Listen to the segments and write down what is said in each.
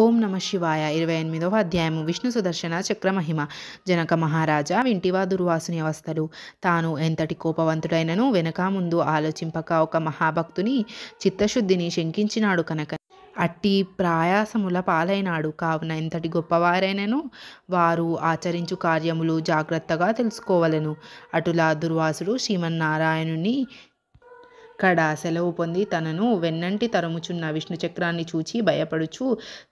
ఓం నమ శివాయ 28వ అధ్యాయము విష్ణు సుదర్శన చక్రమహిమ. జనక మహారాజా, వింటివా దుర్వాసుని అవస్థలు. తాను ఎంతటి కోపవంతుడైనను వెనక ముందు ఆలోచింపక ఒక మహాభక్తుని చిత్తశుద్ధిని శంకించినాడు కనుక అట్టి ప్రయాసముల పాలైనాడు. కావున ఎంతటి గొప్పవారైనను వారు ఆచరించు కార్యములు జాగ్రత్తగా తెలుసుకోవలెను. అటులా దుర్వాసుడు శ్రీమన్నారాయణుని కడ సెలవు పొంది తనను వెన్నంటి తరుముచున్న విష్ణు చక్రాన్ని చూచి భయపడుచు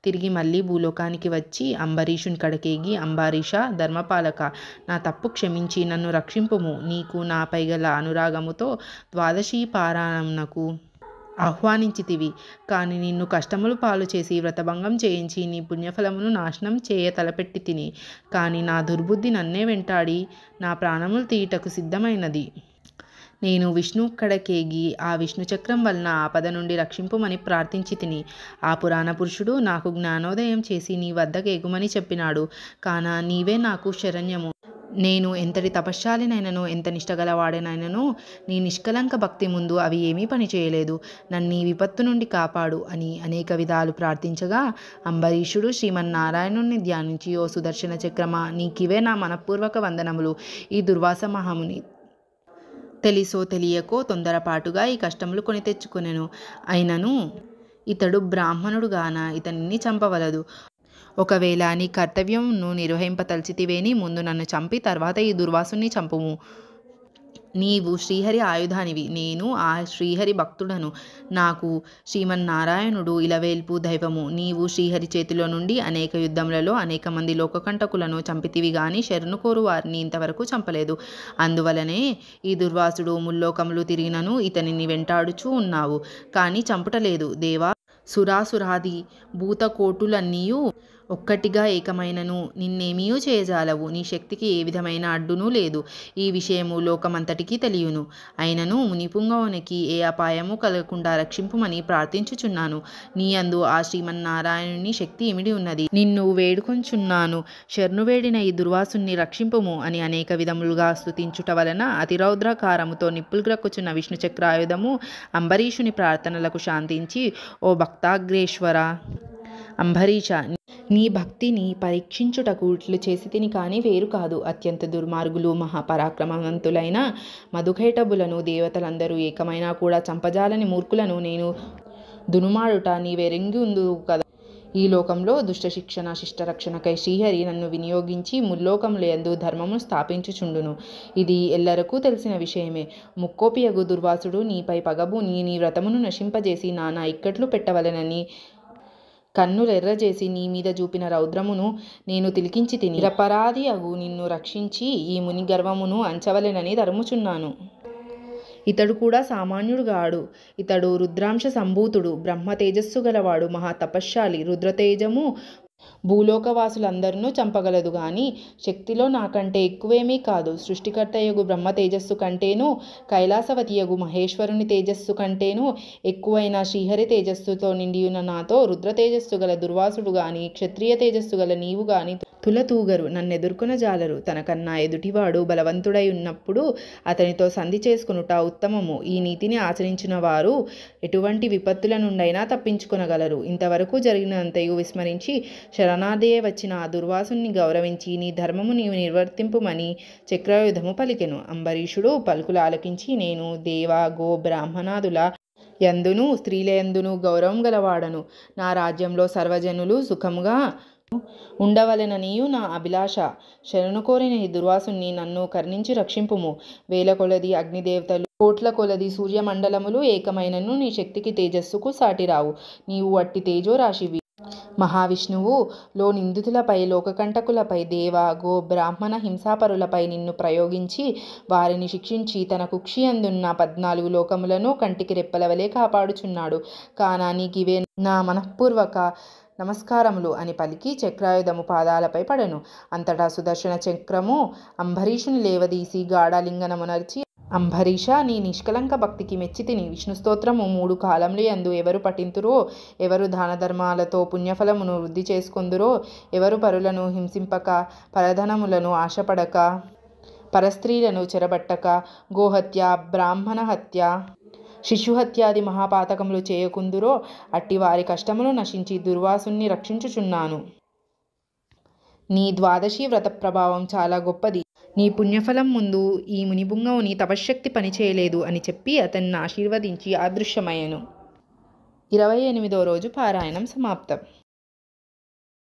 తిరిగి మళ్ళీ భూలోకానికి వచ్చి అంబరీషుని కడకేగి, అంబరీష ధర్మపాలక, నా తప్పు క్షమించి నన్ను రక్షింపుము. నీకు నాపై గల అనురాగముతో ద్వాదశీ పారాయణమునకు ఆహ్వానించితివి. కానీ నిన్ను కష్టములు పాలు చేసి వ్రతభంగం చేయించి నీ పుణ్యఫలమును నాశనం చేయ తలపెట్టి తిని, కానీ నా దుర్బుద్ధి నన్నే వెంటాడి నా ప్రాణములు తీయుటకు సిద్ధమైనది. నేను విష్ణు కడకేగి ఆ విష్ణుచక్రం వలన ఆపద నుండి రక్షింపుమని ప్రార్థించి తిని, ఆ పురాణ పురుషుడు నాకు జ్ఞానోదయం చేసి నీ వద్దకు ఎగుమని చెప్పినాడు. కాన నీవే నాకు శరణ్యము. నేను ఎంతటి తపశ్శాలినైనను ఎంత నిష్టగలవాడినైనను నీ నిష్కలంక భక్తి ముందు అవి ఏమీ పని చేయలేదు. నన్ను ఈ విపత్తు నుండి కాపాడు అని అనేక విధాలు ప్రార్థించగా అంబరీషుడు శ్రీమన్నారాయణుని ధ్యానించి, ఓ సుదర్శన చక్రమా, నీకివే నా మనపూర్వక వందనములు. ఈ దుర్వాస మహాముని తెలిసో తెలియకో తొందరపాటుగా ఈ కష్టములు కొని తెచ్చుకొనెను. అయినను ఇతడు బ్రాహ్మణుడు గాన ఇతనిని చంపవలదు. ఒకవేళ నీ కర్తవ్యంను నిర్వహింపతలిచితివేని ముందు నన్ను చంపి తర్వాత ఈ దుర్వాసుని చంపుము. నీవు శ్రీహరి ఆయుధానివి, నేను ఆ శ్రీహరి భక్తుడను. నాకు శ్రీమన్నారాయణుడు ఇలవేల్పు దైవము. నీవు శ్రీహరి చేతిలో నుండి అనేక యుద్ధములలో అనేక మంది లోకకంటకులను చంపితివి గాని శరణు కోరు వారిని ఇంతవరకు చంపలేదు. అందువలనే ఈ దుర్వాసుడు ముల్లోకములు తిరిగినను ఇతనిని వెంటాడుచూ ఉన్నావు, కానీ చంపుటలేదు. దేవా, సురాసురాది భూతకోటులన్నీయు ఒక్కటిగా ఏకమైనను నిన్నేమీయూ చేయజాలవు. నీ శక్తికి ఏ విధమైన అడ్డునూ లేదు. ఈ విషయము లోకమంతటికీ తెలియను. అయినను మునిపుంగవునికి ఏ అపాయము కలగకుండా రక్షింపుమని ప్రార్థించుచున్నాను. నీ అందు ఆ శ్రీమన్నారాయణుని శక్తి ఇమిడి ఉన్నది. నిన్ను వేడుకొంచున్నాను, శరణు వేడిన ఈ దుర్వాసుని రక్షింపుము అని అనేక విధములుగా స్తుతించుట వలన అతిరౌద్రకారముతో నిప్పులు విష్ణు చక్రాయుధము అంబరీషుని ప్రార్థనలకు శాంతించి, ఓ భక్తాగ్రేశ్వర అంబరీష, నీ భక్తిని పరీక్షించుటకు ఇట్లు చేసి తిని కానీ వేరు కాదు. అత్యంత దుర్మార్గులు మహాపరాక్రమవంతులైన మధుకైటబులను దేవతలందరూ ఏకమైనా కూడా చంపజాలని మూర్ఖులను నేను దునుమాడుట నీవెరింగి ఉందు కదా. ఈ లోకంలో దుష్ట శిక్షణ శిష్టరక్షణకై శ్రీహరి నన్ను వినియోగించి ముల్లోకములందు ధర్మము స్థాపించుచుండును. ఇది ఎల్లరకు తెలిసిన విషయమే. ముక్కోపియగు దుర్వాసుడు నీపై పగబూని నీ వ్రతమును నశింపజేసి నానా ఇక్కట్లు పెట్టవలెనని కన్నులెర్రజేసి నీ మీద చూపిన రౌద్రమును నేను తిలికించి తిని నిరపరాధి అగు నిన్ను రక్షించి ఈ ముని గర్వమును అంచవలెనని తరుముచున్నాను. ఇతడు కూడా సామాన్యుడుగాడు. ఇతడు రుద్రాంశ సంభూతుడు, బ్రహ్మ తేజస్సు గలవాడు, మహా తపశ్శాలి. రుద్రతేజము భూలోకవాసులందరినూ చంపగలదు గాని శక్తిలో నాకంటే ఎక్కువేమీ కాదు. సృష్టికర్తయగు బ్రహ్మ తేజస్సు కంటేనూ కైలాసవతియగు మహేశ్వరుని తేజస్సు కంటేనూ ఎక్కువైన శ్రీహరి తేజస్సుతో నిండియున్న నాతో రుద్ర తేజస్సు గల దుర్వాసుడు గాని క్షత్రియ తేజస్సు గల నీవు గాని తులతూగరు, నన్నెదుర్కొన జాలరు. తనకన్నా ఎదుటివాడు బలవంతుడై ఉన్నప్పుడు అతనితో సంధి చేసుకునుట ఉత్తమము. ఈ నీతిని ఆచరించిన వారు ఎటువంటి విపత్తుల నుండైనా తప్పించుకొనగలరు. ఇంతవరకు జరిగినంతయు విస్మరించి శరణార్థియే వచ్చిన ఆ దుర్వాసుని గౌరవించి నీ ధర్మము నీవు నిర్వర్తింపుమని చక్రాయుధము పలికెను. అంబరీషుడు పలుకులు ఆలకించి, నేను దేవ గో బ్రాహ్మణాదుల యందును స్త్రీల యందును గౌరవం గలవాడను. నా రాజ్యంలో సర్వజనులు సుఖముగా ఉండవలెననియు నా అభిలాష. శరణు కోరిన ఈ దుర్వాసుని నన్ను కరుణించి రక్షింపుము. వేల కొలది అగ్నిదేవతలు కోట్ల కొలది సూర్యమండలములు ఏకమైనను నీ శక్తికి తేజస్సుకు సాటిరావు. నీవు అట్టి తేజోరాశివి. మహావిష్ణువు లో నిందితులపై లోకకంటకులపై దేవ గో బ్రాహ్మణ హింసాపరులపై నిన్ను ప్రయోగించి వారిని శిక్షించి తన కుక్షి అందున్న 14 లోకములను కంటికి రెప్పలవలే కాపాడుచున్నాడు. కానా నీకివే నా మనఃపూర్వక నమస్కారములు అని పలికి చక్రాయుధము పాదాలపై పడెను. అంతటా సుదర్శన చక్రము అంబరీషుని లేవదీసి గాఢలింగనమునర్చి, అంబరీష, నీ నిష్కలంక భక్తికి మెచ్చితిని. విష్ణు స్తోత్రము 3 కాలములు యందు ఎవరు పఠింతురో, ఎవరు దాన ధర్మాలతో పుణ్యఫలమును వృద్ధి చేసుకొందురో, ఎవరు పరులను హింసింపక, పరధనములను ఆశపడక, పరస్త్రీలను చెరబట్టక, గోహత్య, బ్రాహ్మణ హత్య, శిశుహత్యాది మహాపాతకములు చేయకుందురో అట్టి వారి కష్టములు నశించి దుర్వాసుని రక్షించుచున్నాను. నీ ద్వాదశి వ్రత ప్రభావం చాలా గొప్పది. నీ పుణ్యఫలం ముందు ఈ మునిపుంగవుని తపశ్శక్తి పనిచేయలేదు అని చెప్పి అతన్ని ఆశీర్వదించి అదృశ్యమయ్యను. 28వ రోజు పారాయణం సమాప్తం.